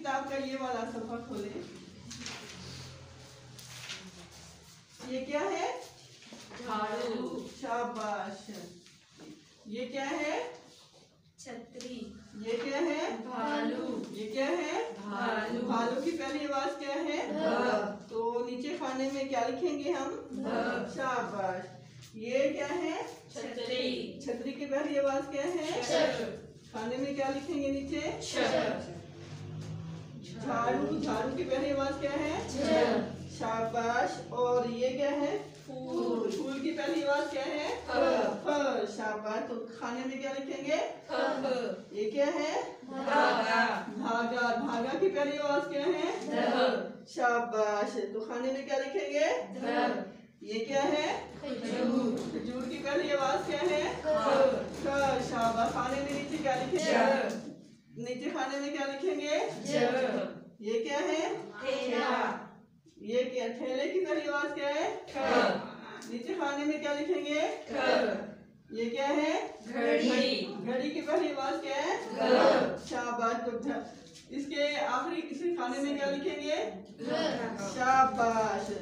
किताब का ये वाला सफा खोले। ये क्या है? झाड़ू। शाबाश। ये क्या है? छतरी। ये क्या है? भालू। ये क्या है? भालू। भालू की पहली आवाज क्या है? भ। तो नीचे खाने में क्या लिखेंगे हम? भ। शाबाश। ये क्या है? छतरी। छतरी की पहली आवाज क्या है? छ। खाने में क्या लिखेंगे नीचे? छ। झाड़ू। झाड़ू की पहली आवाज क्या है? झ। शाबाश। और ये क्या है? फूल। फूल की पहली आवाज क्या है? फ। शाबाश। तो खाने में क्या लिखेंगे? फ। ये क्या है? धागा। धागा। धागा की पहली आवाज क्या है? ध। शाबाश। तो खाने में क्या लिखेंगे? ध। ये क्या है? खजूर। खजूर की पहली आवाज क्या है? ख। ख। शाबाश। खाने में नीचे क्या लिखेंगे? ज। नीचे खाने में क्या लिखेंगे? ज। ये क्या है? ठेला। ये क्या? ठेले की पहली आवाज क्या है? ठ। नीचे खाने में क्या लिखेंगे? ख। ये क्या है? घड़ी। घड़ी की पहली आवाज क्या है? घ। शाबाश। तो इसके आखिरी किसी खाने में क्या लिखेंगे? घ। शाबाश।